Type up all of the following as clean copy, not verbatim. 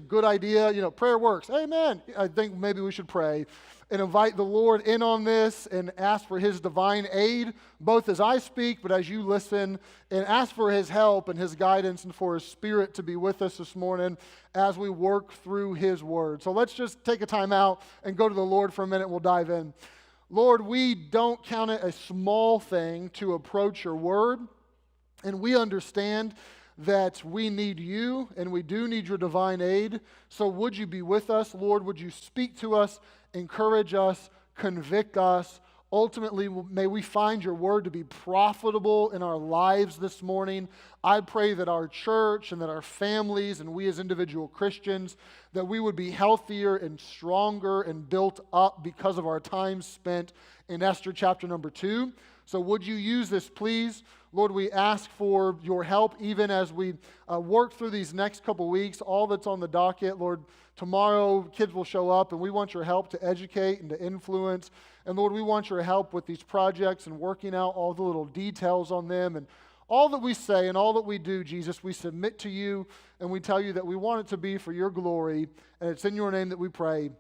Good idea. Prayer works. Amen. I think maybe we should pray and invite the Lord in on this and ask for His divine aid, both as I speak, but as you listen, and ask for His help and His guidance and for His Spirit to be with us this morning as we work through His Word. So let's just take a time out and go to the Lord for a minute. We'll dive in. Lord, we don't count it a small thing to approach Your Word, and we understand that we need You, and we do need Your divine aid. So would You be with us, Lord? Would You speak to us, encourage us, convict us? Ultimately, may we find Your Word to be profitable in our lives this morning. I pray that our church and that our families and we as individual Christians, that we would be healthier and stronger and built up because of our time spent in Esther chapter number 2. So would You use this, please? Lord, we ask for Your help even as we work through these next couple weeks, all that's on the docket. Lord, tomorrow kids will show up, and we want Your help to educate and to influence. And Lord, we want Your help with these projects and working out all the little details on them. And all that we say and all that we do, Jesus, we submit to You, and we tell You that we want it to be for Your glory. And it's in Your name that we pray.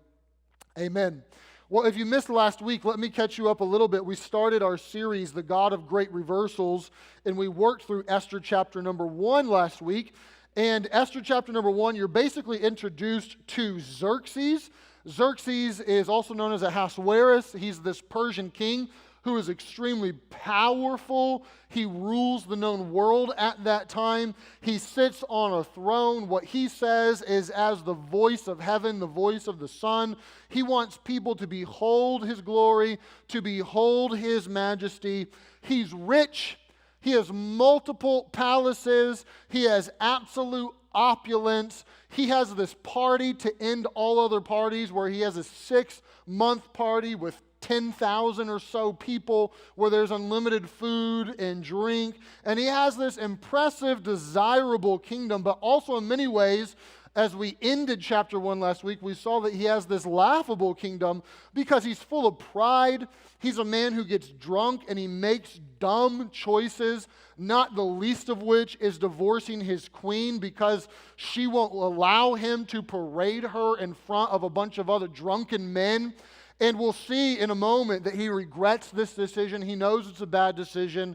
Amen. Well, if you missed last week, let me catch you up a little bit. We started our series, The God of Great Reversals, and we worked through Esther chapter number 1 last week. And Esther chapter number 1, you're basically introduced to Xerxes. Xerxes is also known as Ahasuerus. He's this Persian king who is extremely powerful. He rules the known world at that time. He sits on a throne. What he says is as the voice of heaven, the voice of the sun. He wants people to behold His glory, to behold His majesty. He's rich. He has multiple palaces. He has absolute opulence. He has this party to end all other parties where he has a 6-month party with 10,000 or so people where there's unlimited food and drink. And he has this impressive, desirable kingdom, but also in many ways, as we ended chapter 1 last week, we saw that he has this laughable kingdom because he's full of pride. He's a man who gets drunk and he makes dumb choices, not the least of which is divorcing his queen because she won't allow him to parade her in front of a bunch of other drunken men. And we'll see in a moment that he regrets this decision. He knows it's a bad decision.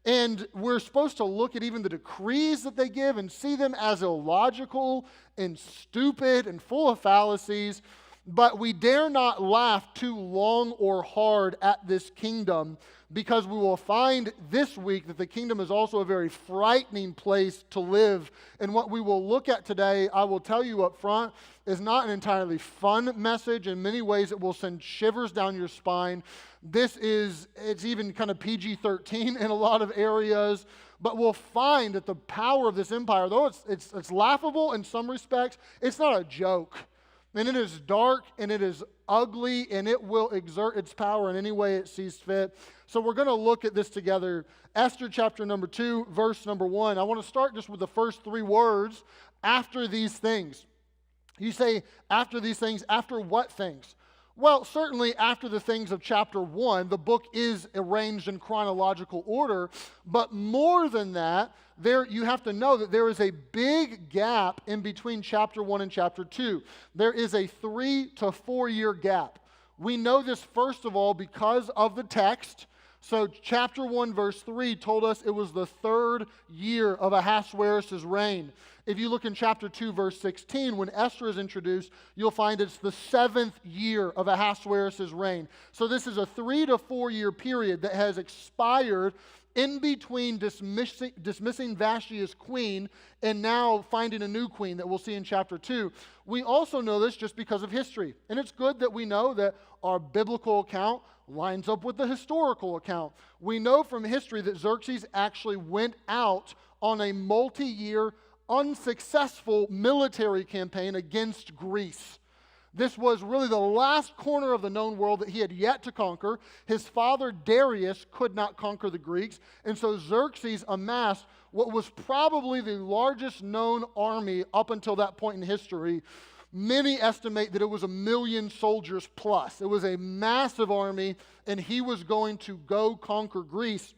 And we're supposed to look at even the decrees that they give and see them as illogical and stupid and full of fallacies. But we dare not laugh too long or hard at this kingdom because we will find this week that the kingdom is also a very frightening place to live. And what we will look at today, I will tell you up front, is not an entirely fun message. In many ways, it will send shivers down your spine. It's even kind of PG-13 in a lot of areas. But we'll find that the power of this empire, though it's laughable in some respects, it's not a joke. And it is dark, and it is ugly, and it will exert its power in any way it sees fit. So we're going to look at this together. Esther chapter number 2, verse number 1. I want to start just with the first 3 words, after these things. You say, after these things, after what things? Well, certainly after the things of chapter 1, the book is arranged in chronological order, but more than that, you have to know that there is a big gap in between chapter 1 and chapter 2. There is a 3 to 4 year gap. We know this first of all because of the text. So chapter 1 verse 3 told us it was the 3rd year of Ahasuerus' reign. If you look in chapter 2 verse 16, when Esther is introduced, you'll find it's the 7th year of Ahasuerus' reign. So this is a 3 to 4 year period that has expired in between dismissing Vashti as queen and now finding a new queen that we'll see in chapter 2. We also know this just because of history. And it's good that we know that our biblical account lines up with the historical account. We know from history that Xerxes actually went out on a multi-year, unsuccessful military campaign against Greece. This was really the last corner of the known world that he had yet to conquer. His father Darius could not conquer the Greeks, and so Xerxes amassed what was probably the largest known army up until that point in history. Many estimate that it was 1 million soldiers plus. It was a massive army, and he was going to go conquer Greece.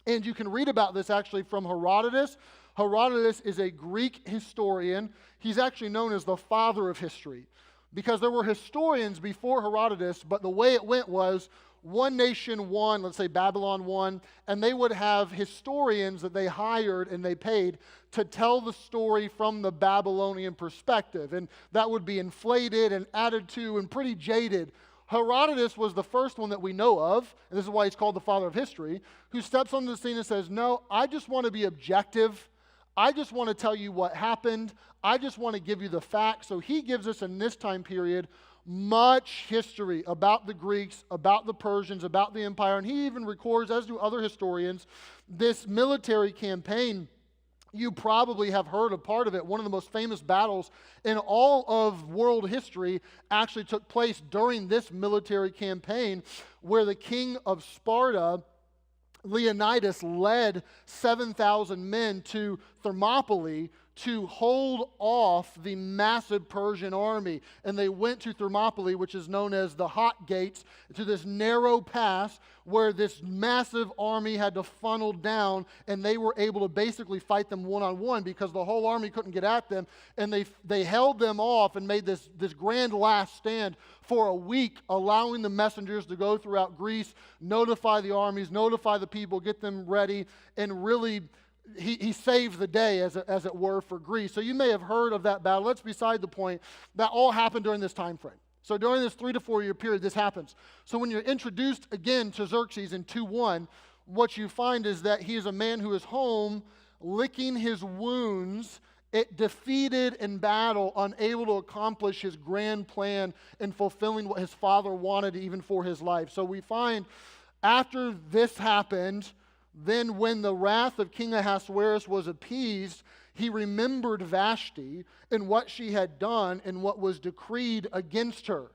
And you can read about this actually from Herodotus. Herodotus is a Greek historian. He's actually known as the father of history because there were historians before Herodotus, but the way it went was one nation won, let's say Babylon won, and they would have historians that they hired and they paid to tell the story from the Babylonian perspective. And that would be inflated and added to and pretty jaded. Herodotus was the first one that we know of, and this is why he's called the father of history, who steps onto the scene and says, no, I just want to be objective. I just want to tell you what happened. I just want to give you the facts. So he gives us in this time period much history about the Greeks, about the Persians, about the empire, and he even records, as do other historians, this military campaign. You probably have heard a part of it. One of the most famous battles in all of world history actually took place during this military campaign, where the king of Sparta, Leonidas, led 7,000 men to Thermopylae to hold off the massive Persian army. And they went to Thermopylae, which is known as the Hot Gates, to this narrow pass where this massive army had to funnel down, and they were able to basically fight them one-on-one because the whole army couldn't get at them. And they held them off and made this grand last stand for a week, allowing the messengers to go throughout Greece, notify the armies, notify the people, get them ready, and really he saved the day, as it were, for Greece. So you may have heard of that battle. That's beside the point. That all happened during this time frame. So during this 3 to 4 year period, this happens. So when you're introduced again to Xerxes in 2:1, what you find is that he is a man who is home, licking his wounds, defeated in battle, unable to accomplish his grand plan and fulfilling what his father wanted even for his life. So we find after this happened, then when the wrath of King Ahasuerus was appeased, he remembered Vashti and what she had done and what was decreed against her.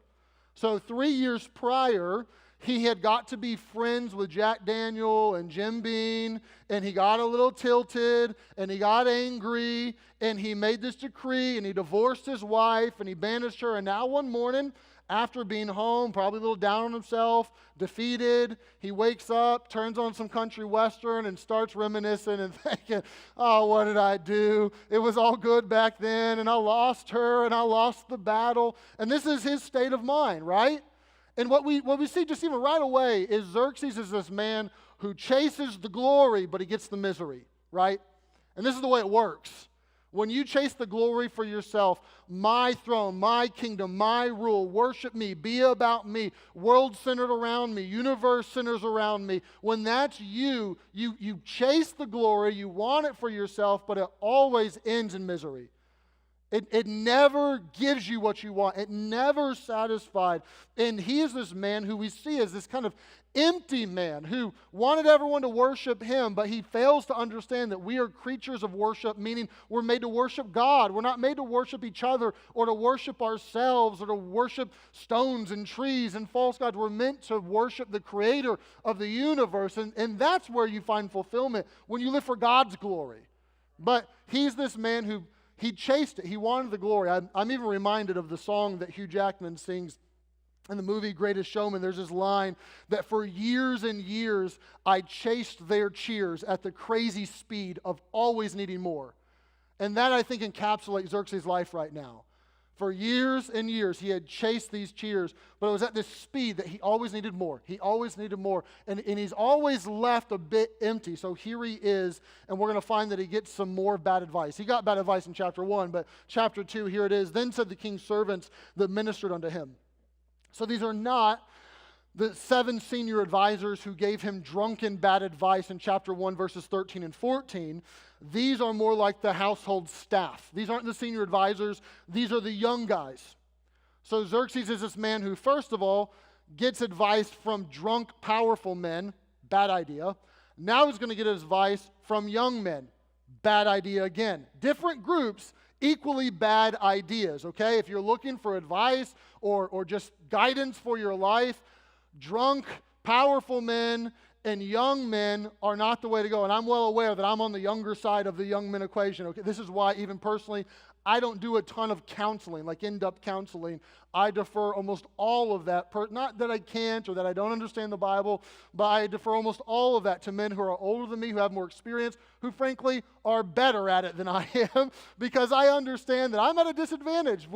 So 3 years prior, he had got to be friends with Jack Daniel and Jim Beam, and he got a little tilted, and he got angry, and he made this decree, and he divorced his wife, and he banished her, and now one morning, after being home, probably a little down on himself, defeated, he wakes up, turns on some country western, and starts reminiscing and thinking, oh, what did I do? It was all good back then, and I lost her, and I lost the battle. And this is his state of mind, right? And what we see just even right away is Xerxes is this man who chases the glory, but he gets the misery, right? And this is the way it works. When you chase the glory for yourself, my throne, my kingdom, my rule, worship me, be about me, world centered around me, universe centers around me. When that's you chase the glory, you want it for yourself, but it always ends in misery. It never gives you what you want. It never satisfied. And he is this man who we see as this kind of empty man who wanted everyone to worship him, but he fails to understand that we are creatures of worship, meaning we're made to worship God. We're not made to worship each other or to worship ourselves or to worship stones and trees and false gods. We're meant to worship the creator of the universe, and that's where you find fulfillment, when you live for God's glory. But he's this man who he chased it. He wanted the glory. I'm even reminded of the song that Hugh Jackman sings in the movie Greatest Showman. There's this line that for years and years I chased their cheers at the crazy speed of always needing more. And that, I think, encapsulates Xerxes' life right now. For years and years, he had chased these cheers, but it was at this speed that he always needed more. He always needed more, and he's always left a bit empty. So here he is, and we're going to find that he gets some more bad advice. He got bad advice in chapter 1, but chapter 2, here it is. Then said the king's servants that ministered unto him. So these are not the 7 senior advisors who gave him drunken bad advice in chapter 1, verses 13 and 14. These are more like the household staff. These aren't the senior advisors. These are the young guys. So Xerxes is this man who, first of all, gets advice from drunk, powerful men. Bad idea. Now he's going to get advice from young men. Bad idea again. Different groups, equally bad ideas, okay? If you're looking for advice or just guidance for your life, drunk, powerful men and young men are not the way to go. And I'm well aware that I'm on the younger side of the young men equation. Okay, this is why even personally I don't do a ton of counseling, like in-depth counseling. I defer almost all of that, not that I can't or that I don't understand the Bible, but I defer almost all of that to men who are older than me, who have more experience, who frankly are better at it than I am, because I understand that I'm at a disadvantage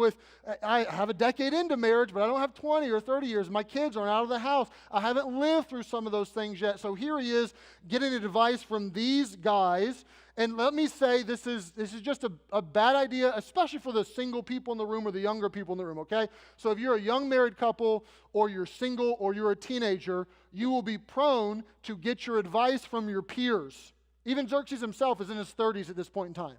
I have a decade into marriage, but I don't have 20 or 30 years. My kids aren't out of the house. I haven't lived through some of those things yet. So here he is getting advice from these guys. And let me say, this is just a bad idea, especially for the single people in the room or the younger people in the room, okay? So if you're a young married couple, or you're single, or you're a teenager, you will be prone to get your advice from your peers. Even Xerxes himself is in his 30s at this point in time.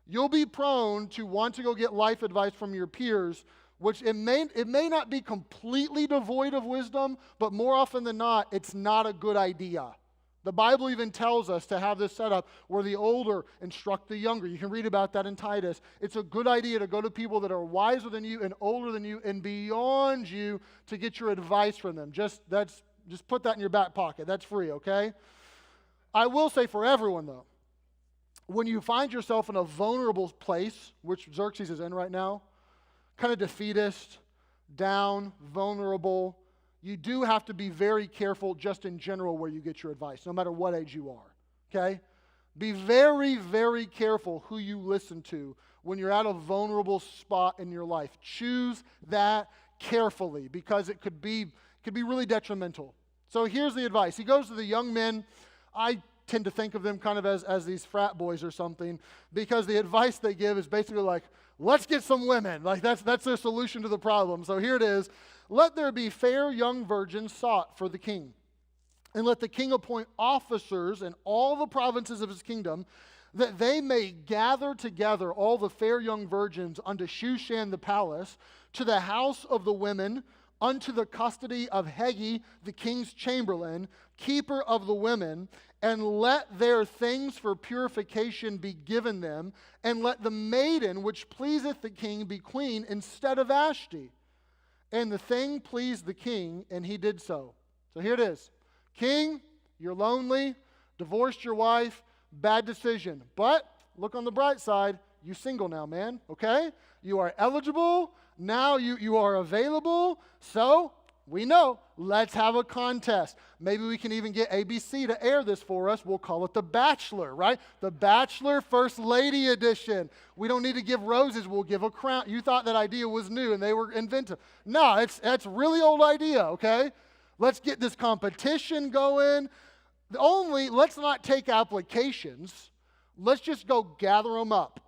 You'll be prone to want to go get life advice from your peers, which it may not be completely devoid of wisdom, but more often than not, it's not a good idea. The Bible even tells us to have this set up where the older instruct the younger. You can read about that in Titus. It's a good idea to go to people that are wiser than you and older than you and beyond you to get your advice from them. Just put that in your back pocket. That's free, okay? I will say for everyone, though, when you find yourself in a vulnerable place, which Xerxes is in right now, kind of defeatist, down, vulnerable, you do have to be very careful just in general where you get your advice, no matter what age you are, okay? Be very, very careful who you listen to when you're at a vulnerable spot in your life. Choose that carefully because it could be really detrimental. So here's the advice. He goes to the young men. I tend to think of them kind of as these frat boys or something because the advice they give is basically like, let's get some women. Like that's their solution to the problem. So here it is. Let there be fair young virgins sought for the king. And let the king appoint officers in all the provinces of his kingdom, that they may gather together all the fair young virgins unto Shushan the palace, to the house of the women, unto the custody of Hegi, the king's chamberlain, keeper of the women, and let their things for purification be given them, and let the maiden which pleaseth the king be queen instead of Vashti. And the thing pleased the king, and he did so. So here it is. King, you're lonely, divorced your wife, bad decision. But look on the bright side, you single now, man, okay? You are eligible, now you are available, so we know, let's have a contest. Maybe we can even get ABC to air this for us. We'll call it The Bachelor, right? The Bachelor First Lady Edition. We don't need to give roses, we'll give a crown. You thought that idea was new and they were inventive. No, that's a really old idea, okay? Let's get this competition going. Let's not take applications. Let's just go gather them up.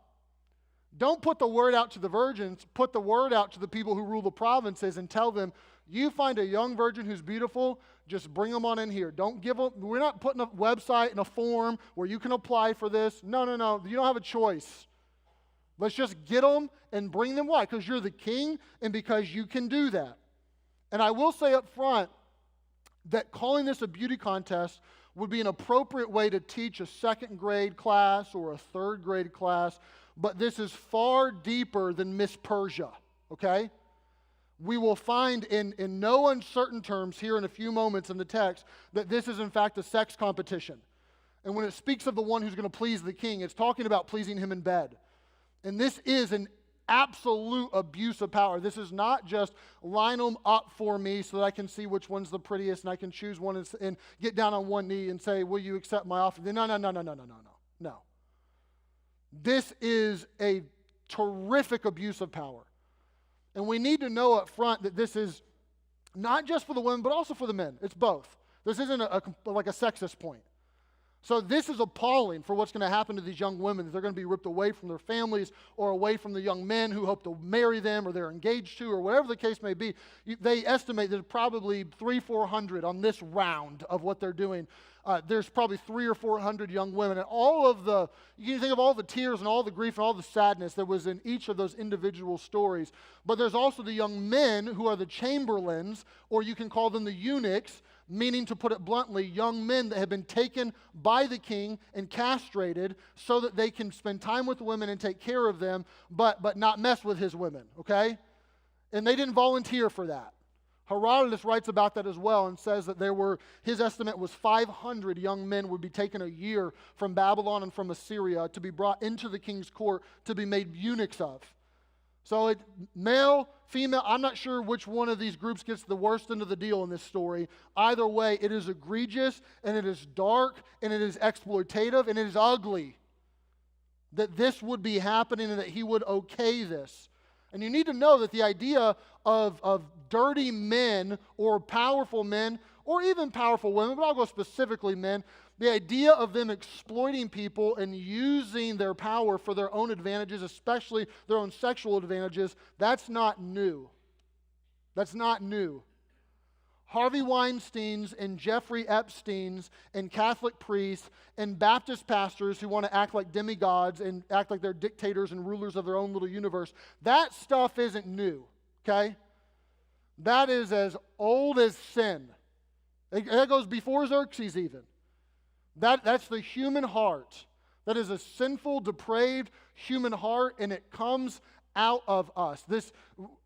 Don't put the word out to the virgins. Put the word out to the people who rule the provinces and tell them, you find a young virgin who's beautiful, just bring them on in here. Don't give them, we're not putting a website and a form where you can apply for this. No. You don't have a choice. Let's just get them and bring them. Why? Because you're the king and because you can do that. And I will say up front that calling this a beauty contest would be an appropriate way to teach a second grade class or a third grade class, but this is far deeper than Miss Persia, okay? We will find in no uncertain terms here in a few moments in the text that this is in fact a sex competition. And when it speaks of the one who's going to please the king, it's talking about pleasing him in bed. And this is an absolute abuse of power. This is not just line them up for me so that I can see which one's the prettiest and I can choose one and get down on one knee and say, will you accept my offer? No. This is a terrific abuse of power. And we need to know up front that this is not just for the women, but also for the men. It's both. This isn't like a sexist point. So this is appalling for what's going to happen to these young women. They're going to be ripped away from their families or away from the young men who hope to marry them or they're engaged to or whatever the case may be. They estimate there's probably 300-400 on this round of what they're doing. There's probably 300 or 400 young women. And you can think of all the tears and all the grief and all the sadness that was in each of those individual stories. But there's also the young men who are the chamberlains, or you can call them the eunuchs, meaning, to put it bluntly, young men that have been taken by the king and castrated so that they can spend time with the women and take care of them, but not mess with his women, okay? And they didn't volunteer for that. Herodotus writes about that as well and says that his estimate was 500 young men would be taken a year from Babylon and from Assyria to be brought into the king's court to be made eunuchs of. So male, female, I'm not sure which one of these groups gets the worst end of the deal in this story. Either way, it is egregious, and it is dark, and it is exploitative, and it is ugly that this would be happening and that he would okay this. And you need to know that the idea of dirty men or powerful men, or even powerful women, but I'll go specifically men, the idea of them exploiting people and using their power for their own advantages, especially their own sexual advantages, that's not new. That's not new. Harvey Weinsteins and Jeffrey Epsteins and Catholic priests and Baptist pastors who want to act like demigods and act like they're dictators and rulers of their own little universe, that stuff isn't new, okay? That is as old as sin. That goes before Xerxes even. That's the human heart. That is a sinful, depraved human heart, and it comes out of us.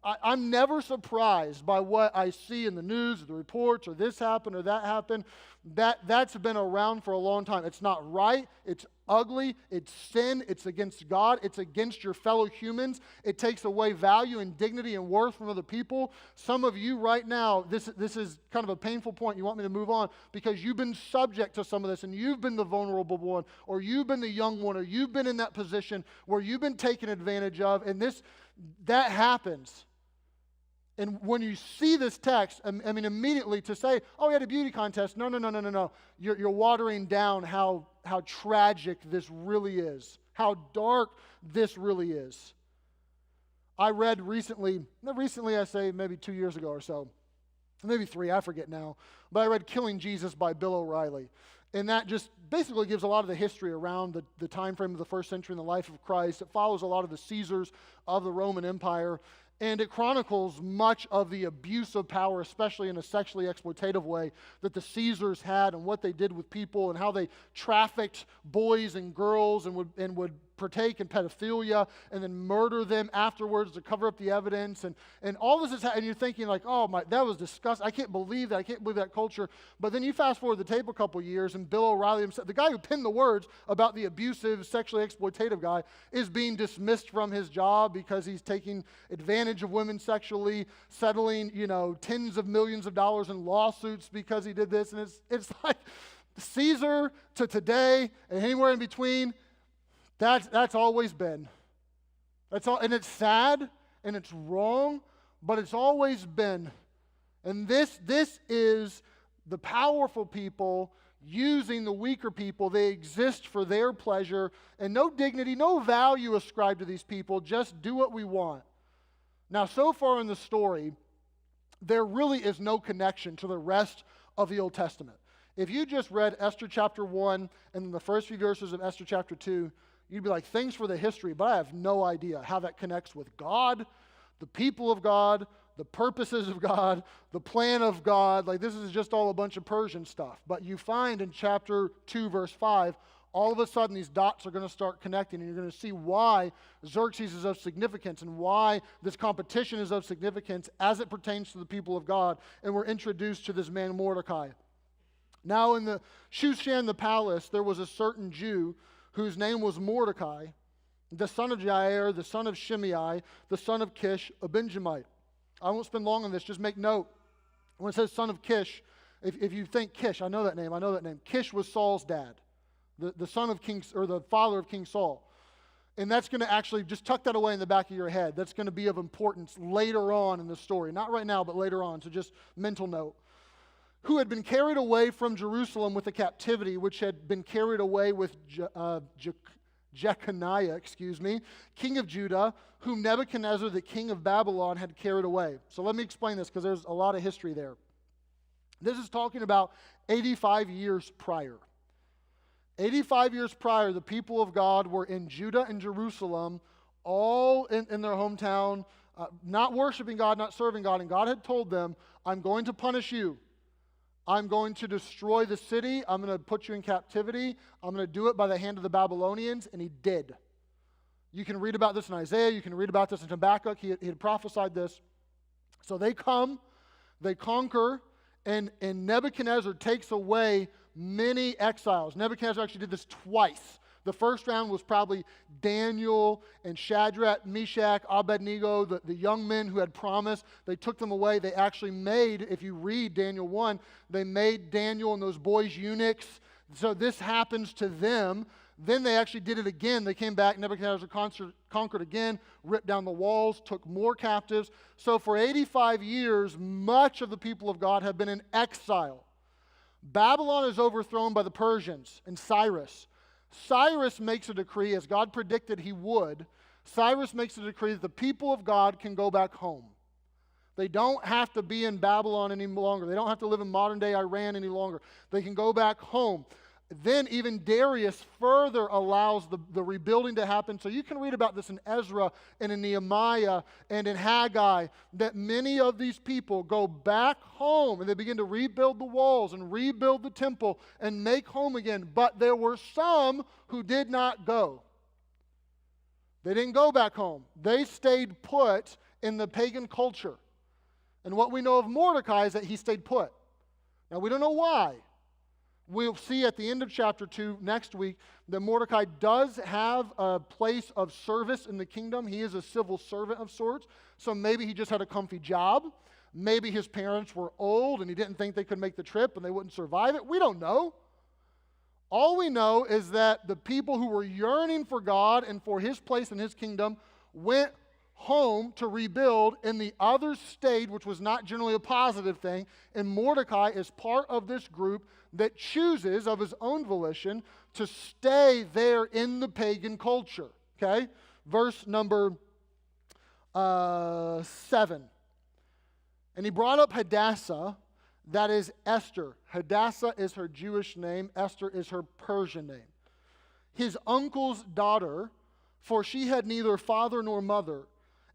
I'm never surprised by what I see in the news, or the reports, or this happened or that happened. That's been around for a long time. It's not right. It's ugly. It's sin. It's against God. It's against your fellow humans. It takes away value and dignity and worth from other people. Some of you right now, this is kind of a painful point. You want me to move on because you've been subject to some of this, and you've been the vulnerable one, or you've been the young one, or you've been in that position where you've been taken advantage of, and that happens. And when you see this text, I mean, immediately to say, oh, he had a beauty contest. No. You're watering down how tragic this really is, how dark this really is. I read recently I say maybe 2 years ago or so, maybe 3, I forget now, but I read Killing Jesus by Bill O'Reilly. And that just basically gives a lot of the history around the time frame of the first century in the life of Christ. It follows a lot of the Caesars of the Roman Empire. And it chronicles much of the abuse of power, especially in a sexually exploitative way, that the Caesars had and what they did with people and how they trafficked boys and girls and would partake in pedophilia and then murder them afterwards to cover up the evidence. And all this is happening, and you're thinking like, oh, that was disgusting. I can't believe that. I can't believe that culture. But then you fast forward the tape a couple years, and Bill O'Reilly himself, the guy who penned the words about the abusive, sexually exploitative guy, is being dismissed from his job because he's taking advantage of women sexually, settling, tens of millions of dollars in lawsuits because he did this. And it's like Caesar to today and anywhere in between. That's always been. That's all, and it's sad and it's wrong, but it's always been. And this is the powerful people using the weaker people. They exist for their pleasure, and no dignity, no value ascribed to these people. Just do what we want. Now, so far in the story, there really is no connection to the rest of the Old Testament. If you just read Esther chapter 1 and then the first few verses of Esther chapter 2, you'd be like, thanks for the history, but I have no idea how that connects with God, the people of God, the purposes of God, the plan of God. Like, this is just all a bunch of Persian stuff. But you find in chapter 2, verse 5, all of a sudden these dots are going to start connecting, and you're going to see why Xerxes is of significance and why this competition is of significance as it pertains to the people of God. And we're introduced to this man Mordecai. Now in the Shushan the palace, there was a certain Jew whose name was Mordecai, the son of Jair, the son of Shimei, the son of Kish, a Benjamite. I won't spend long on this, just make note. When it says son of Kish, if you think Kish, I know that name. Kish was Saul's dad, the son of King, or the father of King Saul. And that's going to actually, just tuck that away in the back of your head. That's going to be of importance later on in the story. Not right now, but later on, so just mental note. Who had been carried away from Jerusalem with the captivity, which had been carried away with Jeconiah, king of Judah, whom Nebuchadnezzar, the king of Babylon, had carried away. So let me explain this because there's a lot of history there. This is talking about 85 years prior. 85 years prior, the people of God were in Judah and Jerusalem, all in their hometown, not worshiping God, not serving God, and God had told them, I'm going to punish you. I'm going to destroy the city. I'm going to put you in captivity. I'm going to do it by the hand of the Babylonians, and he did. You can read about this in Isaiah. You can read about this in Habakkuk. He had prophesied this. So they come. They conquer, and Nebuchadnezzar takes away many exiles. Nebuchadnezzar actually did this twice. The first round was probably Daniel and Shadrach, Meshach, Abednego, the young men who had promised. They took them away. They actually made, if you read Daniel 1, they made Daniel and those boys eunuchs. So this happens to them. Then they actually did it again. They came back. Nebuchadnezzar conquered again, ripped down the walls, took more captives. So for 85 years, much of the people of God have been in exile. Babylon is overthrown by the Persians and Cyrus. Cyrus makes a decree, as God predicted he would. Cyrus makes a decree that the people of God can go back home. They don't have to be in Babylon any longer. They don't have to live in modern-day Iran any longer. They can go back home. Then even Darius further allows the rebuilding to happen. So you can read about this in Ezra and in Nehemiah and in Haggai, that many of these people go back home and they begin to rebuild the walls and rebuild the temple and make home again. But there were some who did not go. They didn't go back home. They stayed put in the pagan culture. And what we know of Mordecai is that he stayed put. Now we don't know why. We'll see at the end of chapter 2 next week that Mordecai does have a place of service in the kingdom. He is a civil servant of sorts. So maybe he just had a comfy job. Maybe his parents were old and he didn't think they could make the trip and they wouldn't survive it. We don't know. All we know is that the people who were yearning for God and for his place in his kingdom went home to rebuild, and the others stayed, which was not generally a positive thing. And Mordecai is part of this group that chooses of his own volition to stay there in the pagan culture. Okay? Verse number 7. And he brought up Hadassah, that is Esther. Hadassah is her Jewish name. Esther is her Persian name. His uncle's daughter, for she had neither father nor mother.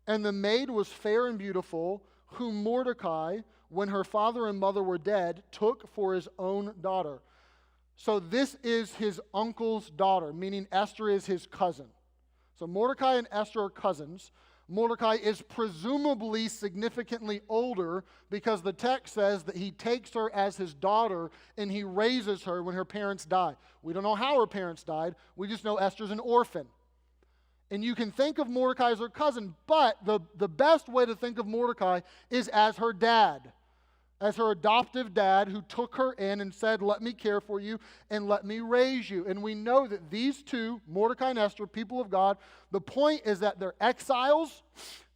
And the maid was fair and beautiful, whom Mordecai, when her father and mother were dead, took for his own daughter. So this is his uncle's daughter, meaning Esther is his cousin. So Mordecai and Esther are cousins. Mordecai is presumably significantly older because the text says that he takes her as his daughter and he raises her when her parents die. We don't know how her parents died. We just know Esther's an orphan. And you can think of Mordecai as her cousin, but the best way to think of Mordecai is as her dad, as her adoptive dad who took her in and said, let me care for you and let me raise you. And we know that these two, Mordecai and Esther, people of God, the point is that they're exiles,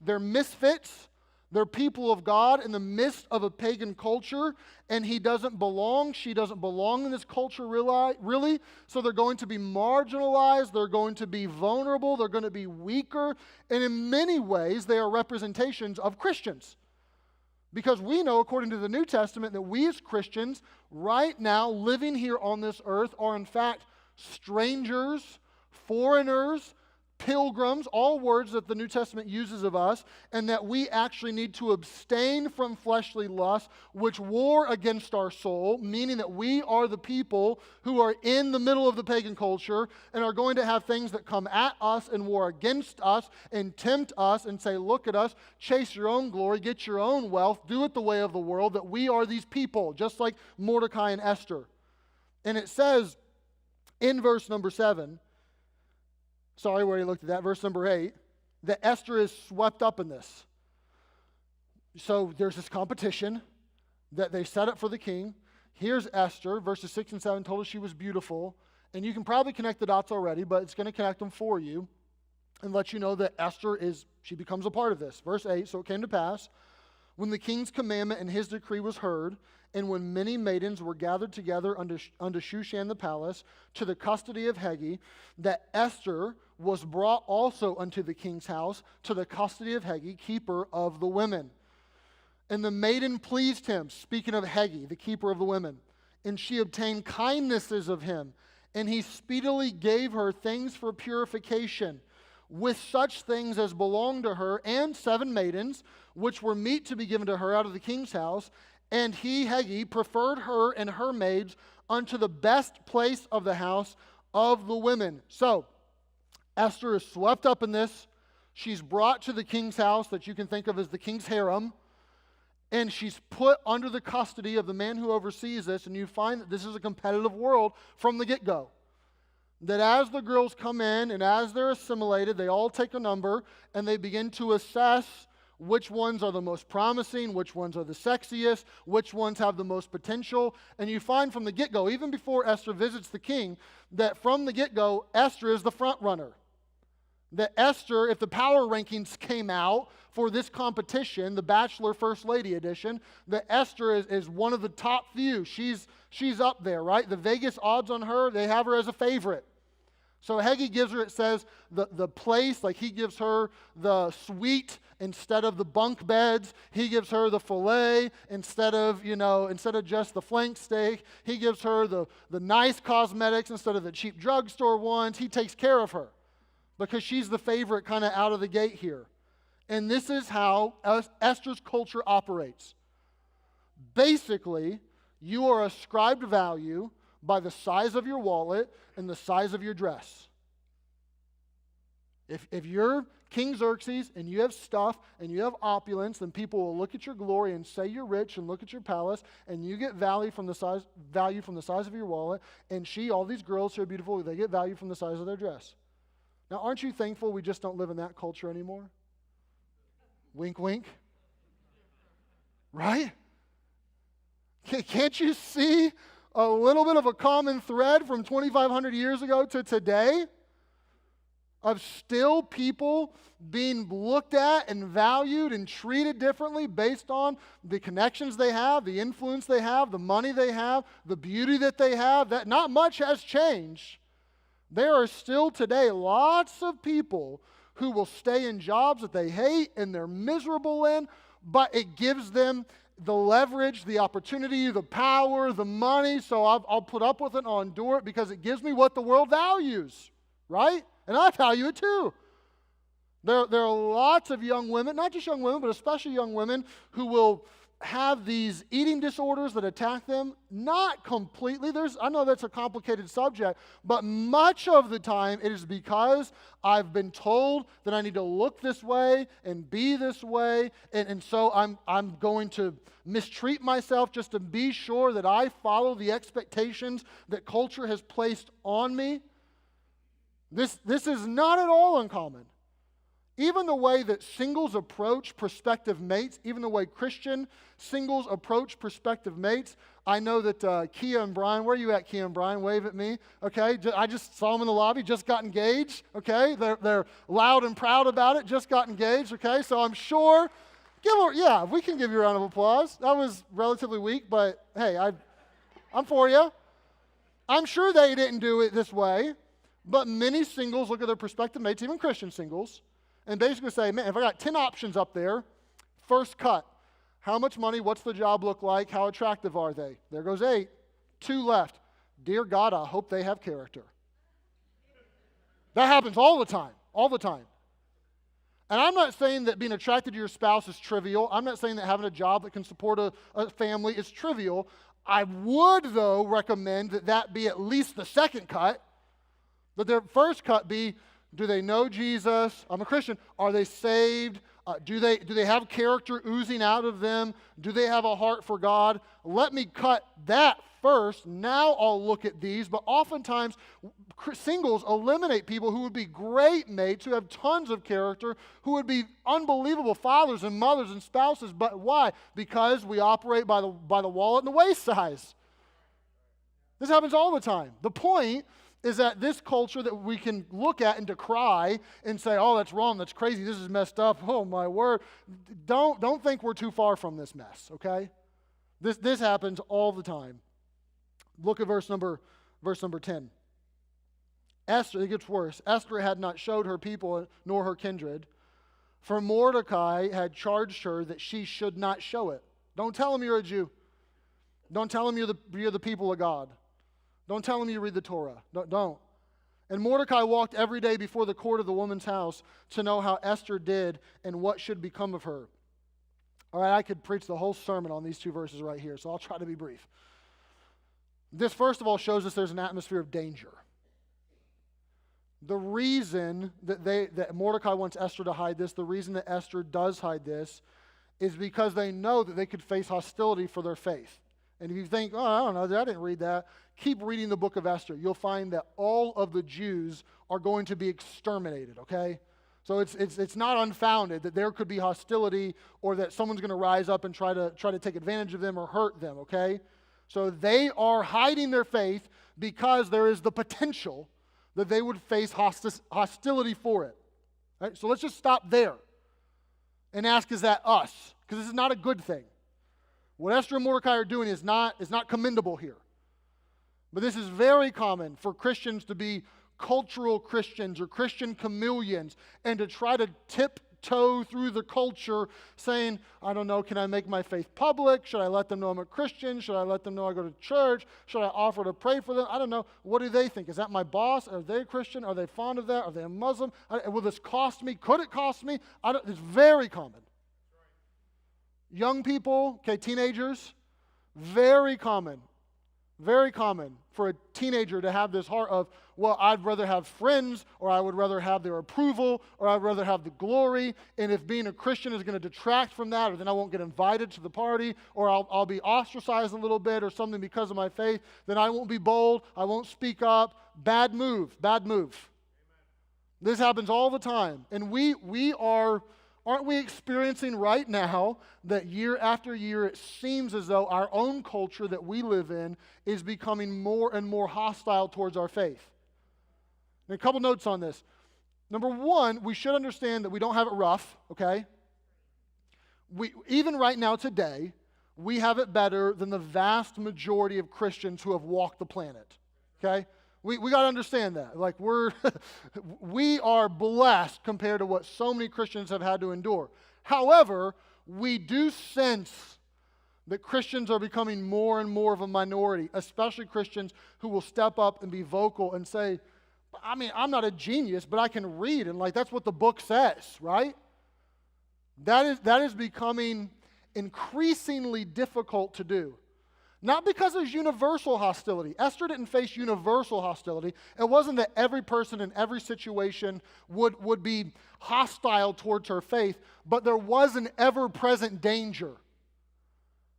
they're misfits, they're people of God in the midst of a pagan culture, and he doesn't belong, she doesn't belong in this culture really. So they're going to be marginalized, they're going to be vulnerable, they're going to be weaker, and in many ways they are representations of Christians. Because we know, according to the New Testament, that we as Christians, right now, living here on this earth, are in fact strangers, foreigners, pilgrims, all words that the New Testament uses of us, and that we actually need to abstain from fleshly lusts, which war against our soul, meaning that we are the people who are in the middle of the pagan culture and are going to have things that come at us and war against us and tempt us and say, look at us, chase your own glory, get your own wealth, do it the way of the world, that we are these people, just like Mordecai and Esther. And it says in verse number 7, sorry, we already looked at that. Verse number 8, that Esther is swept up in this. So there's this competition that they set up for the king. Here's Esther, verses 6 and 7 told us she was beautiful. And you can probably connect the dots already, but it's going to connect them for you and let you know that Esther she becomes a part of this. Verse 8, so it came to pass, when the king's commandment and his decree was heard, and when many maidens were gathered together unto Shushan the palace, to the custody of Hegi, that Esther was brought also unto the king's house, to the custody of Hegi, keeper of the women. And the maiden pleased him, speaking of Hegi, the keeper of the women, and she obtained kindnesses of him, and he speedily gave her things for purification, with such things as belonged to her, and 7 maidens, which were meet to be given to her out of the king's house. And he, Hegi, preferred her and her maids unto the best place of the house of the women. So, Esther is swept up in this. She's brought to the king's house that you can think of as the king's harem. And she's put under the custody of the man who oversees this, and you find that this is a competitive world from the get-go. That as the girls come in and as they're assimilated, they all take a number, and they begin to assess which ones are the most promising, which ones are the sexiest, which ones have the most potential. And you find from the get-go, even before Esther visits the king, that from the get-go, Esther is the front runner. That Esther, if the power rankings came out for this competition, the Bachelor First Lady edition, that Esther is one of the top few. She's up there, right? The Vegas odds on her, they have her as a favorite. So Haggai gives her, it says, the place, like he gives her the suite instead of the bunk beds. He gives her the filet instead of just the flank steak. He gives her the nice cosmetics instead of the cheap drugstore ones. He takes care of her because she's the favorite kind of out of the gate here. And this is how Esther's culture operates. Basically, you are ascribed value by the size of your wallet and the size of your dress. If you're King Xerxes and you have stuff and you have opulence, then people will look at your glory and say you're rich and look at your palace, and you get value from the size of your wallet. And all these girls who are beautiful, they get value from the size of their dress. Now, aren't you thankful we just don't live in that culture anymore? Wink, wink. Right? Can't you see a little bit of a common thread from 2,500 years ago to today? Of still people being looked at and valued and treated differently based on the connections they have, the influence they have, the money they have, the beauty that they have. That not much has changed. There are still today lots of people who will stay in jobs that they hate and they're miserable in, but it gives them the leverage, the opportunity, the power, the money, so I'll put up with it and I'll endure it because it gives me what the world values, right? And I value it too. There are lots of young women, not just young women, but especially young women, who will have these eating disorders that attack them. Not completely. I know that's a complicated subject, but much of the time it is because I've been told that I need to look this way and be this way, and so I'm going to mistreat myself just to be sure that I follow the expectations that culture has placed on me. This is not at all uncommon. Even the way that singles approach prospective mates, even the way Christian singles approach prospective mates. I know that Kia and Brian, where are you at, Kia and Brian? Wave at me. Okay, I just saw them in the lobby, just got engaged. Okay, they're loud and proud about it, just got engaged. Okay, so I'm sure, we can give you a round of applause. That was relatively weak, but hey, I'm for you. I'm sure they didn't do it this way, but many singles look at their prospective mates, even Christian singles, and basically say, man, if I got 10 options up there, first cut, how much money, what's the job look like, how attractive are they? There goes 8. 2 left. Dear God, I hope they have character. That happens all the time. And I'm not saying that being attracted to your spouse is trivial. I'm not saying that having a job that can support a family is trivial. I would, though, recommend that be at least the second cut. That their first cut be, do they know Jesus? I'm a Christian. Are they saved? Do they have character oozing out of them? Do they have a heart for God? Let me cut that first. Now I'll look at these. But oftentimes, singles eliminate people who would be great mates, who have tons of character, who would be unbelievable fathers and mothers and spouses. But why? Because we operate by the wallet and the waist size. This happens all the time. The point is that this culture that we can look at and decry and say, oh, that's wrong, that's crazy, this is messed up, oh my word. Don't think we're too far from this mess, okay? This happens all the time. Look at verse number 10. Esther, it gets worse. Esther had not showed her people nor her kindred, for Mordecai had charged her that she should not show it. Don't tell him you're a Jew. Don't tell him you're the people of God. Don't tell him you read the Torah. Don't. And Mordecai walked every day before the court of the woman's house to know how Esther did and what should become of her. All right, I could preach the whole sermon on these 2 verses right here, so I'll try to be brief. This, first of all, shows us there's an atmosphere of danger. The reason that Mordecai wants Esther to hide this, the reason that Esther does hide this, is because they know that they could face hostility for their faith. And if you think, oh, I don't know, I didn't read that, keep reading the book of Esther. You'll find that all of the Jews are going to be exterminated, okay? So it's not unfounded that there could be hostility or that someone's going to rise up and try to take advantage of them or hurt them, okay? So they are hiding their faith because there is the potential that they would face hostility for it. Right? So let's just stop there and ask, is that us? Because this is not a good thing. What Esther and Mordecai are doing is not commendable here. But this is very common for Christians to be cultural Christians or Christian chameleons and to try to tiptoe through the culture saying, I don't know, can I make my faith public? Should I let them know I'm a Christian? Should I let them know I go to church? Should I offer to pray for them? I don't know. What do they think? Is that my boss? Are they a Christian? Are they fond of that? Are they a Muslim? Will this cost me? Could it cost me? It's very common. Young people, okay, teenagers, very common for a teenager to have this heart of, well, I'd rather have friends, or I would rather have their approval, or I'd rather have the glory, and if being a Christian is going to detract from that, or then I won't get invited to the party, or I'll be ostracized a little bit or something because of my faith, then I won't be bold, I won't speak up. Bad move. Amen. This happens all the time, and aren't we experiencing right now that year after year it seems as though our own culture that we live in is becoming more and more hostile towards our faith? And a couple notes on this. Number one, we should understand that we don't have it rough, okay? Even right now today, we have it better than the vast majority of Christians who have walked the planet, okay? We got to understand that. Like we are blessed compared to what so many Christians have had to endure. However, we do sense that Christians are becoming more and more of a minority, especially Christians who will step up and be vocal and say, I mean, I'm not a genius, but I can read, and like that's what the book says, right? That is becoming increasingly difficult to do. Not because there's universal hostility. Esther didn't face universal hostility. It wasn't that every person in every situation would be hostile towards her faith, but there was an ever-present danger.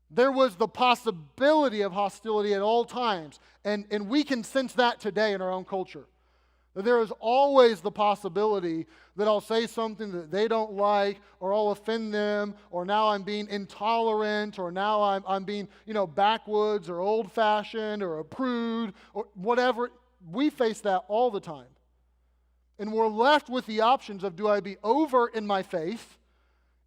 There was the possibility of hostility at all times, and we can sense that today in our own culture. There is always the possibility that I'll say something that they don't like, or I'll offend them, or now I'm being intolerant, or now I'm being, backwoods or old-fashioned or a prude or whatever. We face that all the time. And we're left with the options of, do I be overt in my faith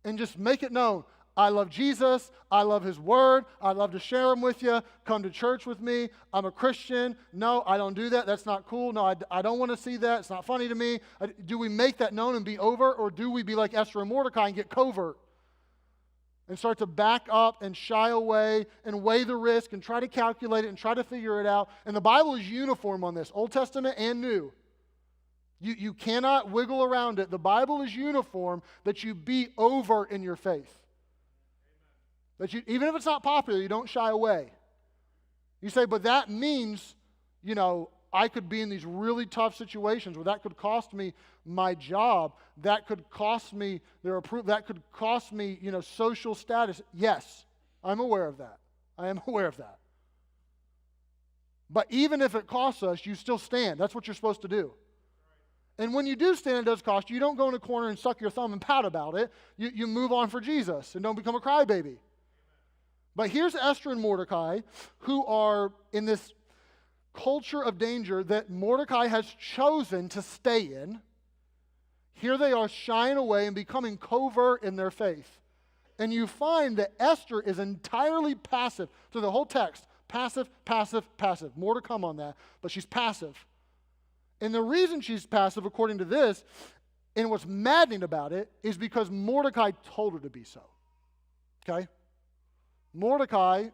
and just make it known? I love Jesus. I love His Word. I'd love to share Him with you. Come to church with me. I'm a Christian. No, I don't do that. That's not cool. No, I don't want to see that. It's not funny to me. Do we make that known and be overt, or do we be like Esther and Mordecai and get covert and start to back up and shy away and weigh the risk and try to calculate it and try to figure it out? And the Bible is uniform on this, Old Testament and New. You cannot wiggle around it. The Bible is uniform that you be overt in your faith. That even if it's not popular, you don't shy away. You say, but that means, I could be in these really tough situations where that could cost me my job. That could cost me their approval. That could cost me, social status. Yes, I'm aware of that. I am aware of that. But even if it costs us, you still stand. That's what you're supposed to do. And when you do stand, it does cost you. You don't go in a corner and suck your thumb and pout about it. You move on for Jesus and don't become a crybaby. But here's Esther and Mordecai, who are in this culture of danger that Mordecai has chosen to stay in. Here they are shying away and becoming covert in their faith. And you find that Esther is entirely passive through the whole text. Passive, passive, passive. More to come on that, but she's passive. And the reason she's passive, according to this, and what's maddening about it, is because Mordecai told her to be so. Okay? Mordecai,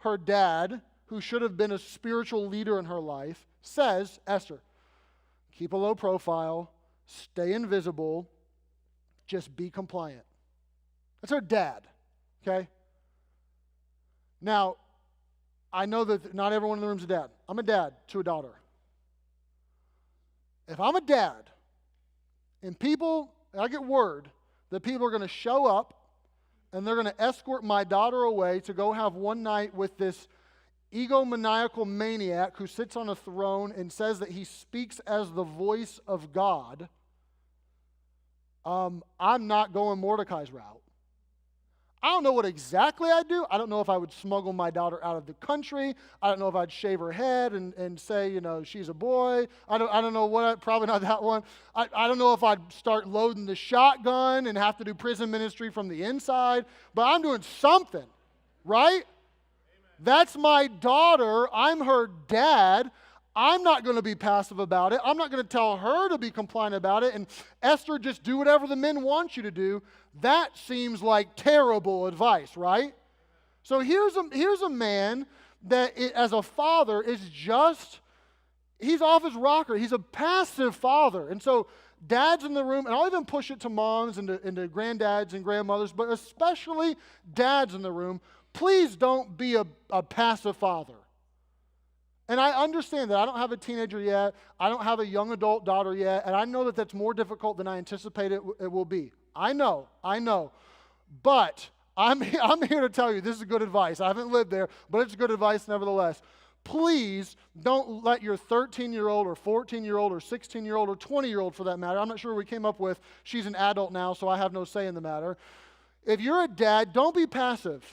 her dad, who should have been a spiritual leader in her life, says, Esther, keep a low profile, stay invisible, just be compliant. That's her dad, okay? Now, I know that not everyone in the room is a dad. I'm a dad to a daughter. If I'm a dad, and I get word that people are going to show up and they're going to escort my daughter away to go have one night with this egomaniacal maniac who sits on a throne and says that he speaks as the voice of God, I'm not going Mordecai's route. I don't know what exactly I'd do. I don't know if I would smuggle my daughter out of the country. I don't know if I'd shave her head and say, she's a boy. I don't know what, probably not that one. I don't know if I'd start loading the shotgun and have to do prison ministry from the inside, but I'm doing something, right? That's my daughter. I'm her dad. I'm not going to be passive about it. I'm not going to tell her to be compliant about it. And Esther, just do whatever the men want you to do. That seems like terrible advice, right? So here's a man that as a father is just, he's off his rocker. He's a passive father. And so dads in the room, and I'll even push it to moms and to granddads and grandmothers, but especially dads in the room, please don't be a passive father. And I understand that. I don't have a teenager yet. I don't have a young adult daughter yet. And I know that that's more difficult than I anticipate it will be. I know. But I'm here to tell you, this is good advice. I haven't lived there, but it's good advice nevertheless. Please don't let your 13-year-old or 14-year-old or 16-year-old or 20-year-old for that matter, I'm not sure what we came up with, she's an adult now, so I have no say in the matter. If you're a dad, don't be passive.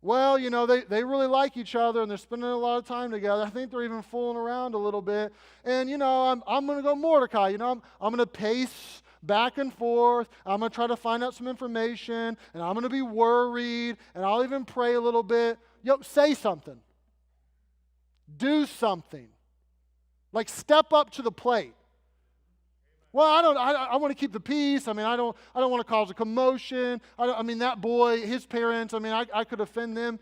Well, they really like each other and they're spending a lot of time together. I think they're even fooling around a little bit. And, I'm going to go Mordecai. I'm going to pace back and forth. I'm going to try to find out some information. And I'm going to be worried. And I'll even pray a little bit. Say something. Do something. Like step up to the plate. Well, I want to keep the peace. I don't want to cause a commotion. That boy, his parents, I could offend them.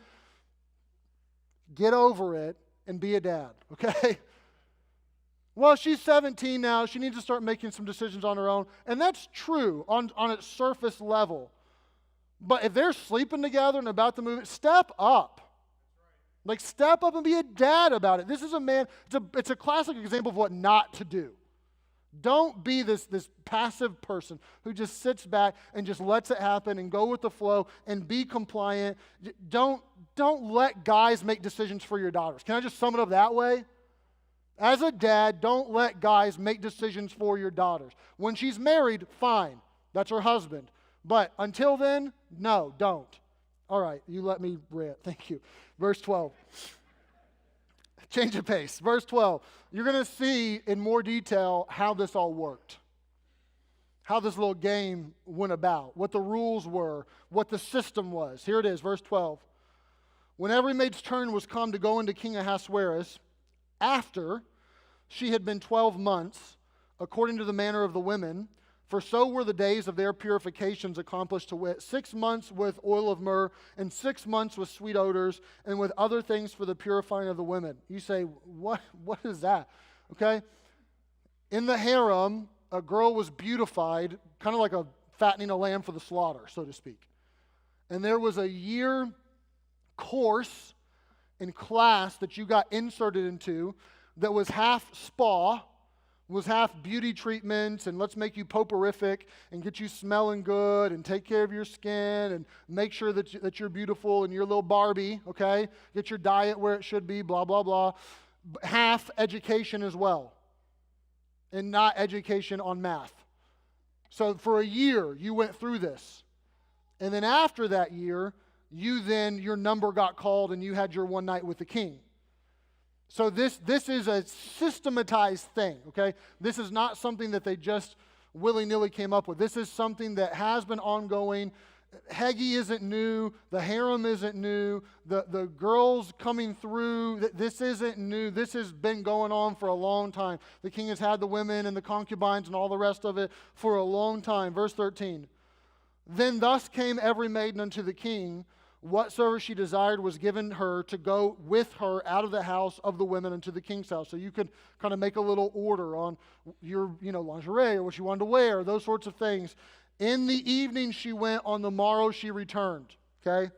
Get over it and be a dad, okay? Well, she's 17 now. She needs to start making some decisions on her own. And that's true on its surface level. But if they're sleeping together and about to move, step up. Like step up and be a dad about it. This is a man, it's a classic example of what not to do. Don't be this passive person who just sits back and just lets it happen and go with the flow and be compliant. Don't let guys make decisions for your daughters. Can I just sum it up that way? As a dad, don't let guys make decisions for your daughters. When she's married, fine. That's her husband. But until then, no, don't. All right, you let me rant. Thank you. Verse 12. Change of pace. Verse 12. You're going to see in more detail how this all worked. How this little game went about. What the rules were. What the system was. Here it is, verse 12. When every maid's turn was come to go into King Ahasuerus, after she had been 12 months, according to the manner of the women, for so were the days of their purifications accomplished, to wit, 6 months with oil of myrrh, and 6 months with sweet odors, and with other things for the purifying of the women. You say, what is that? Okay? In the harem, a girl was beautified, kind of like a fattening a lamb for the slaughter, so to speak. And there was a year course and class that you got inserted into that was half spa, was half beauty treatments, and let's make you poperific and get you smelling good and take care of your skin and make sure that you're beautiful and you're a little Barbie, okay? Get your diet where it should be, blah, blah, blah. Half education as well, and not education on math. So for a year, you went through this. And then after that year, your number got called and you had your one night with the king. So this is a systematized thing, okay? This is not something that they just willy-nilly came up with. This is something that has been ongoing. Heggie isn't new. The harem isn't new. The girls coming through, this isn't new. This has been going on for a long time. The king has had the women and the concubines and all the rest of it for a long time. Verse 13. Then thus came every maiden unto the king. Whatsoever she desired was given her to go with her out of the house of the women into the king's house. So you could kind of make a little order on your, lingerie or what you wanted to wear, those sorts of things. In the evening she went, on the morrow she returned, okay?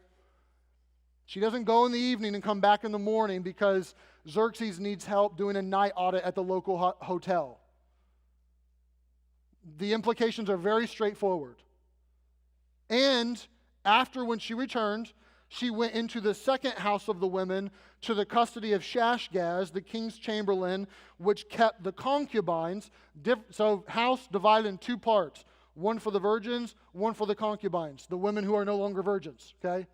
She doesn't go in the evening and come back in the morning because Xerxes needs help doing a night audit at the local hotel. The implications are very straightforward. And And after, when she returned, she went into the second house of the women to the custody of Shashgaz, the king's chamberlain, which kept the concubines. So house divided in two parts, one for the virgins, one for the concubines, the women who are no longer virgins, okay?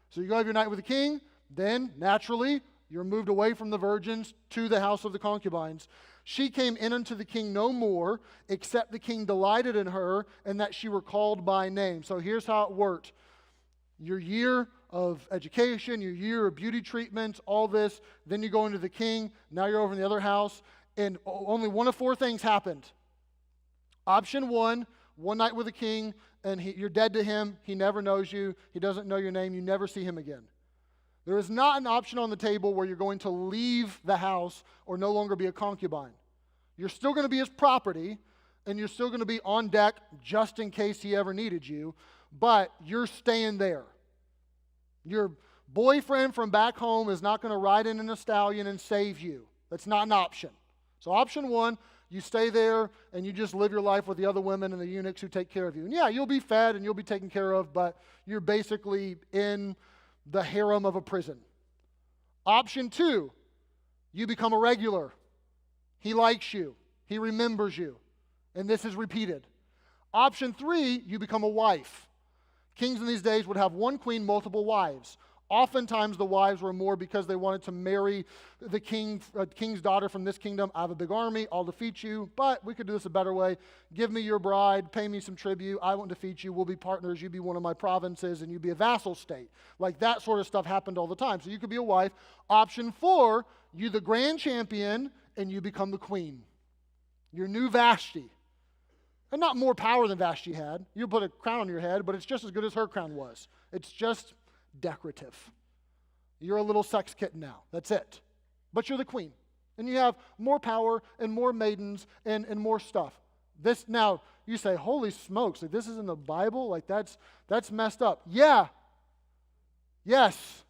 So you go have your night with the king, then naturally you're moved away from the virgins to the house of the concubines. She came in unto the king no more, except the king delighted in her, and that she were called by name. So here's how it worked. Your year of education, your year of beauty treatments, all this, then you go into the king, now you're over in the other house, and only one of four things happened. Option one night with the king, and you're dead to him, he never knows you, he doesn't know your name, you never see him again. There is not an option on the table where you're going to leave the house or no longer be a concubine. You're still going to be his property, and you're still going to be on deck just in case he ever needed you, but you're staying there. Your boyfriend from back home is not going to ride in a stallion and save you. That's not an option. So option one, you stay there and you just live your life with the other women and the eunuchs who take care of you. And yeah, you'll be fed and you'll be taken care of, but you're basically in the harem of a prison. Option two, you become a regular. He likes you. He remembers you. And this is repeated. Option three, you become a wife. Kings in these days would have one queen, multiple wives. Oftentimes the wives were more because they wanted to marry the king's daughter from this kingdom. I have a big army, I'll defeat you, but we could do this a better way. Give me your bride, pay me some tribute, I won't defeat you, we'll be partners, you be one of my provinces, and you be a vassal state. Like that sort of stuff happened all the time. So you could be a wife. Option four, you the grand champion, and you become the queen. Your new Vashti. And not more power than Vashti had. You put a crown on your head, but it's just as good as her crown was. It's just decorative. You're a little sex kitten now. That's it. But you're the queen. And you have more power and more maidens and more stuff. This now, you say, holy smokes, like this is in the Bible? Like that's messed up. Yeah. Yes.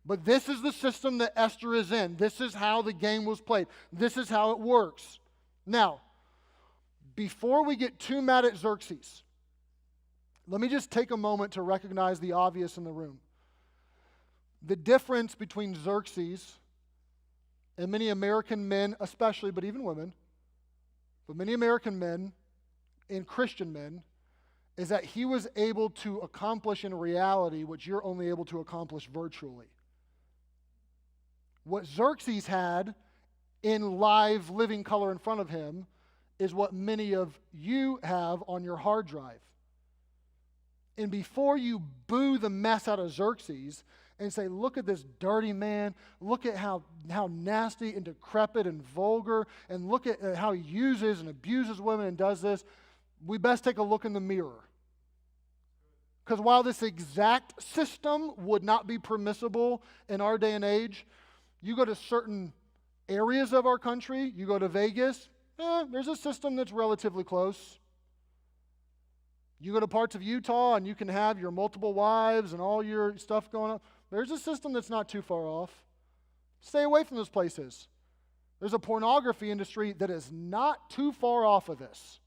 But this is the system that Esther is in. This is how the game was played. This is how it works. Now, before we get too mad at Xerxes, let me just take a moment to recognize the obvious in the room. The difference between Xerxes and many American men, especially, but even women, but many American men and Christian men, is that he was able to accomplish in reality what you're only able to accomplish virtually. What Xerxes had in live living color in front of him is what many of you have on your hard drive. And before you boo the mess out of Xerxes and say, look at this dirty man, look at how nasty and decrepit and vulgar, and look at how he uses and abuses women and does this, we best take a look in the mirror. Because while this exact system would not be permissible in our day and age, you go to certain areas of our country, you go to Vegas, there's a system that's relatively close. You go to parts of Utah and you can have your multiple wives and all your stuff going on. There's a system that's not too far off. Stay away from those places. There's a pornography industry that is not too far off of this.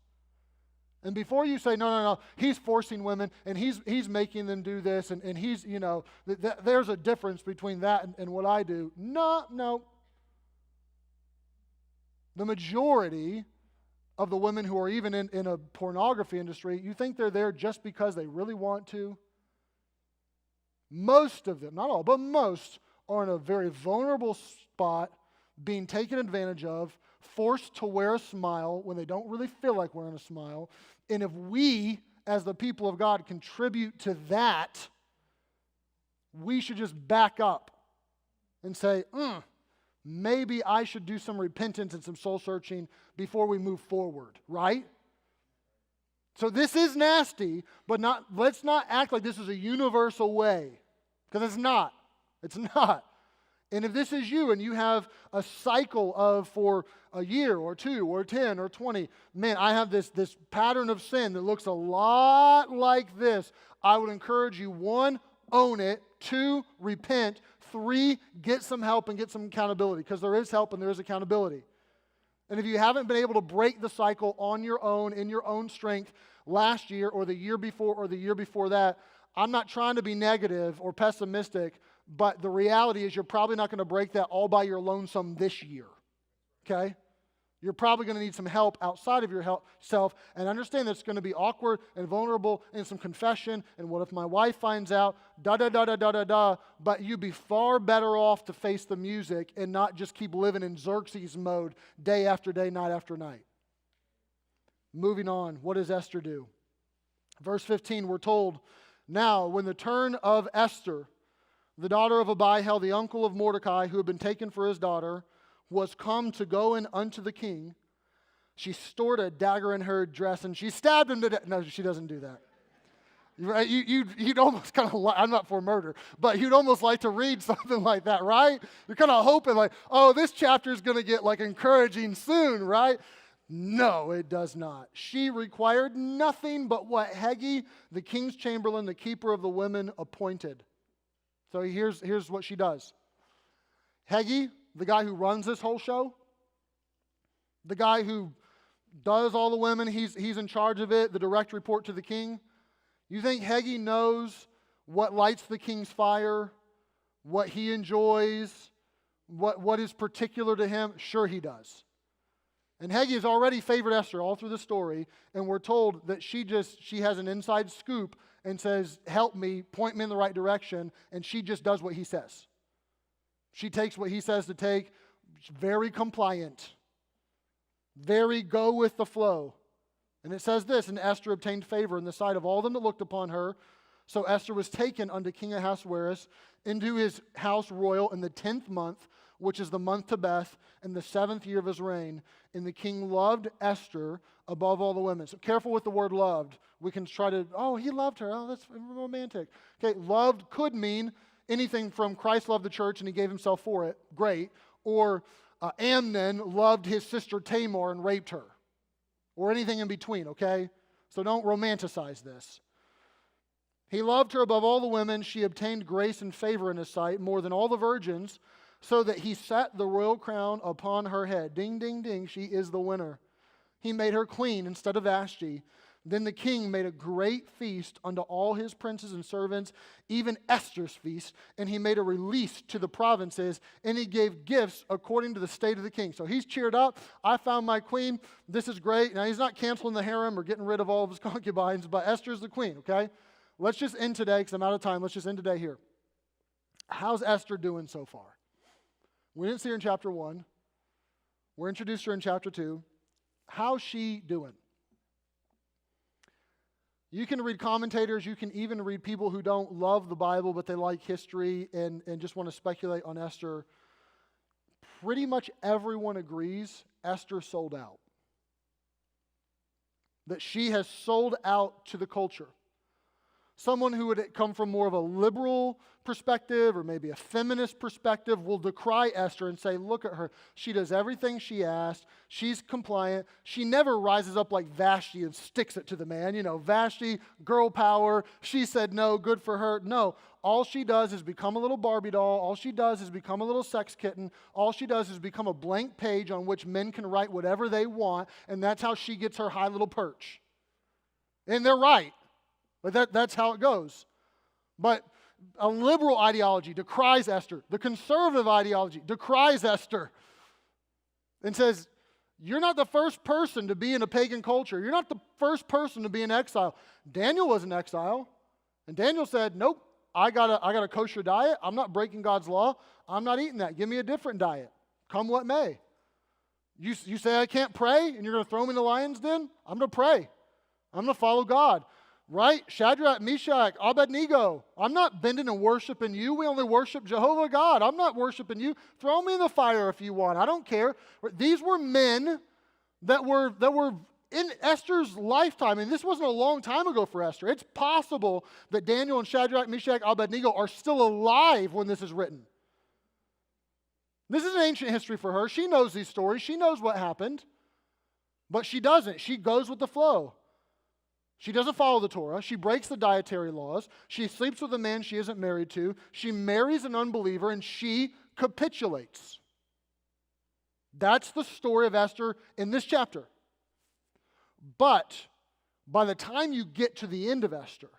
And before you say, no, he's forcing women and he's making them do this and he's, there's a difference between that and what I do. No. The majority of the women who are even in a pornography industry, you think they're there just because they really want to? Most of them, not all, but most, are in a very vulnerable spot, being taken advantage of, forced to wear a smile when they don't really feel like wearing a smile. And if we, as the people of God, contribute to that, we should just back up and say, maybe I should do some repentance and some soul searching before we move forward, right? So this is nasty, but let's not act like this is a universal way, because it's not. It's not. And if this is you and you have a cycle of for a year or 2 or 10 or 20, man, I have this pattern of sin that looks a lot like this, I would encourage you, 1, own it, 2, repent, 3, get some help and get some accountability, because there is help and there is accountability. And if you haven't been able to break the cycle on your own, in your own strength, last year or the year before that. I'm not trying to be negative or pessimistic, but the reality is you're probably not going to break that all by your lonesome this year, okay? You're probably going to need some help outside of yourself, and understand that it's going to be awkward and vulnerable and some confession, and what if my wife finds out, da-da-da-da-da-da-da, but you'd be far better off to face the music and not just keep living in Xerxes mode day after day, night after night. Moving on, what does Esther do? Verse 15, we're told, now when the turn of Esther, the daughter of Abihail, the uncle of Mordecai, who had been taken for his daughter, was come to go in unto the king, she stored a dagger in her dress and she stabbed him to death. No, she doesn't do that. Right? You'd almost kind of, I'm not for murder, but you'd almost like to read something like that, right? You're kind of hoping like, oh, this chapter is going to get like encouraging soon, right? No, it does not. She required nothing but what Hegi, the king's chamberlain, the keeper of the women, appointed. So here's what she does. Hegi, the guy who runs this whole show, the guy who does all the women, he's in charge of it, the direct report to the king. You think Hegi knows what lights the king's fire, what he enjoys, what is particular to him? Sure he does. And Hegi has already favored Esther all through the story, and we're told that she has an inside scoop and says, help me, point me in the right direction, and she just does what he says. She takes what he says to take, very compliant, very go with the flow. And it says this, and Esther obtained favor in the sight of all them that looked upon her. So Esther was taken unto King Ahasuerus into his house royal in the 10th month, which is the month Tebeth, in the 7th year of his reign. And the king loved Esther above all the women. So careful with the word loved. We can try to, oh, he loved her. Oh, that's romantic. Okay, loved could mean anything from Christ loved the church and he gave himself for it. Great. Or Amnon loved his sister Tamar and raped her. Or anything in between, okay? So don't romanticize this. He loved her above all the women. She obtained grace and favor in his sight more than all the virgins, so that he set the royal crown upon her head. Ding, ding, ding, she is the winner. He made her queen instead of Vashti. Then the king made a great feast unto all his princes and servants, even Esther's feast, and he made a release to the provinces, and he gave gifts according to the state of the king. So he's cheered up. I found my queen. This is great. Now he's not canceling the harem or getting rid of all of his concubines, but Esther's the queen, okay? Let's just end today, because I'm out of time. Let's just end today here. How's Esther doing so far? We didn't see her in chapter 1. We're introduced to her in chapter 2. How's she doing? You can read commentators. You can even read people who don't love the Bible, but they like history and just want to speculate on Esther. Pretty much everyone agrees Esther sold out. That she has sold out to the culture. Someone who would come from more of a liberal perspective or maybe a feminist perspective will decry Esther and say, look at her. She does everything she asked. She's compliant. She never rises up like Vashti and sticks it to the man. You know, Vashti, girl power. She said no, good for her. No, all she does is become a little Barbie doll. All she does is become a little sex kitten. All she does is become a blank page on which men can write whatever they want, and that's how she gets her high little perch. And they're right. But that's how it goes. But a liberal ideology decries Esther. The conservative ideology decries Esther and says, you're not the first person to be in a pagan culture. You're not the first person to be in exile. Daniel was in exile. And Daniel said, nope, I got a kosher diet. I'm not breaking God's law. I'm not eating that. Give me a different diet. Come what may. You say I can't pray and you're going to throw me in the lion's den? I'm going to pray. I'm going to follow God. Right? Shadrach, Meshach, Abednego. I'm not bending and worshiping you. We only worship Jehovah God. I'm not worshiping you. Throw me in the fire if you want. I don't care. These were men that were in Esther's lifetime. And this wasn't a long time ago for Esther. It's possible that Daniel and Shadrach, Meshach, Abednego are still alive when this is written. This is an ancient history for her. She knows these stories. She knows what happened. But she doesn't. She goes with the flow. She doesn't follow the Torah. She breaks the dietary laws. She sleeps with a man she isn't married to. She marries an unbeliever, and she capitulates. That's the story of Esther in this chapter. But By the time you get to the end of Esther,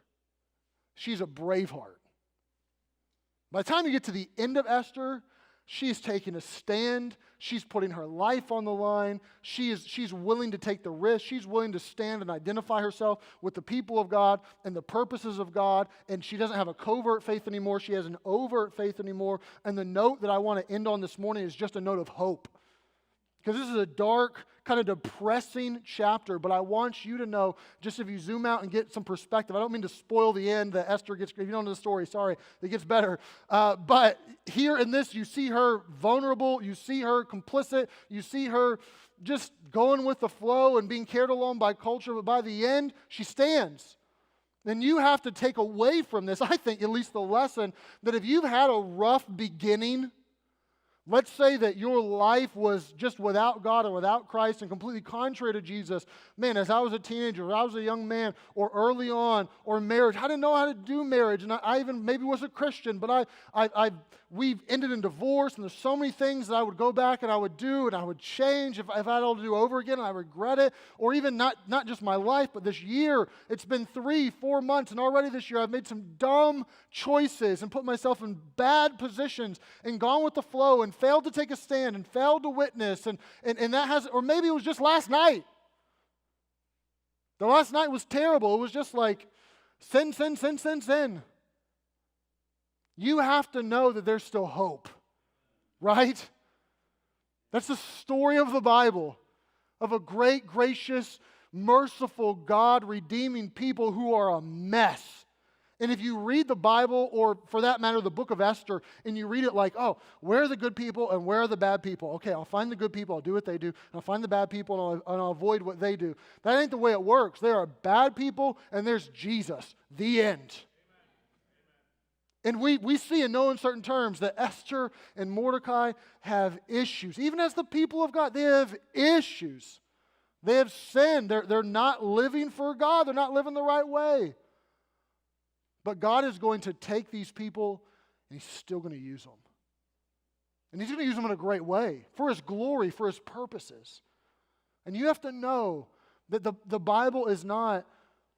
she's a Braveheart. By the time you get to the end of Esther, she's taking a stand. She's putting her life on the line. She's willing to take the risk. She's willing to stand and identify herself with the people of God and the purposes of God. And she doesn't have a covert faith anymore. She has an overt faith anymore. And the note that I want to end on this morning is just a note of hope. Because this is a dark, kind of depressing chapter, but I want you to know, just if you zoom out and get some perspective, I don't mean to spoil the end that Esther gets, if you don't know the story, sorry, it gets better. But here in this, you see her vulnerable, you see her complicit, you see her just going with the flow and being carried along by culture, but by the end, she stands. And you have to take away from this, I think, at least the lesson, that if you've had a rough beginning, let's say that your life was just without God or without Christ and completely contrary to Jesus. Man, as I was a teenager, or I was a young man, or early on, or marriage, I didn't know how to do marriage, and I even maybe was a Christian, but we've ended in divorce, and there's so many things that I would go back and I would do, and I would change if I had all to do over again, and I regret it. Or even not just my life, but this year, it's been 3-4 months, and already this year I've made some dumb choices and put myself in bad positions and gone with the flow and failed to take a stand and failed to witness, and that has, or maybe it was just last night. The last night was terrible. It was just like sin, sin, sin, sin, sin. You have to know that there's still hope, right? That's the story of the Bible, of a great, gracious, merciful God redeeming people who are a mess. And if you read the Bible, or for that matter, the book of Esther, and you read it like, oh, where are the good people and where are the bad people? Okay, I'll find the good people, I'll do what they do, and I'll find the bad people and I'll avoid what they do. That ain't the way it works. There are bad people and there's Jesus, the end. And we see in no uncertain terms that Esther and Mordecai have issues. Even as the people of God, they have issues. They have sinned. They're not living for God. They're not living the right way. But God is going to take these people and He's still going to use them. And He's going to use them in a great way for His glory, for His purposes. And you have to know that the Bible is not,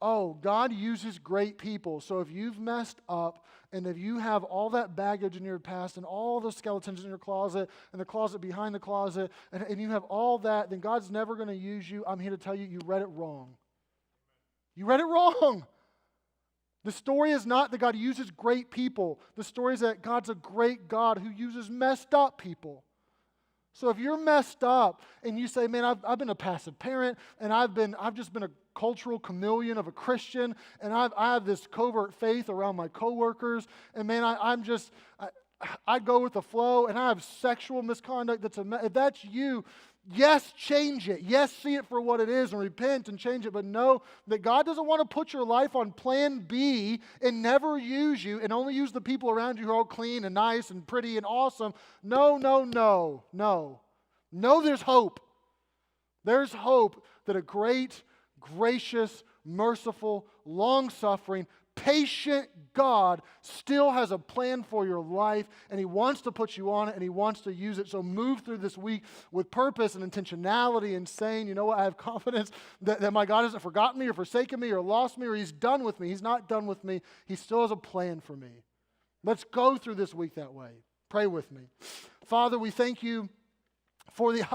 oh, God uses great people. So if you've messed up and if you have all that baggage in your past and all the skeletons in your closet and the closet behind the closet and you have all that, then God's never going to use you. I'm here to tell you, you read it wrong. You read it wrong. The story is not that God uses great people. The story is that God's a great God who uses messed up people. So if you're messed up and you say, man, I've been a passive parent and I've just been a cultural chameleon of a Christian and I have this covert faith around my coworkers and man, I go with the flow and I have sexual misconduct if that's you, yes, change it. Yes, see it for what it is and repent and change it. But know that God doesn't want to put your life on plan B and never use you and only use the people around you who are all clean and nice and pretty and awesome. No, no, no, no. No, there's hope. There's hope that a great, gracious, merciful, long-suffering, patient God still has a plan for your life, and He wants to put you on it, and He wants to use it. So move through this week with purpose and intentionality and saying, you know what, I have confidence that my God hasn't forgotten me or forsaken me or lost me or He's done with me. He's not done with me. He still has a plan for me. Let's go through this week that way. Pray with me. Father, we thank You for the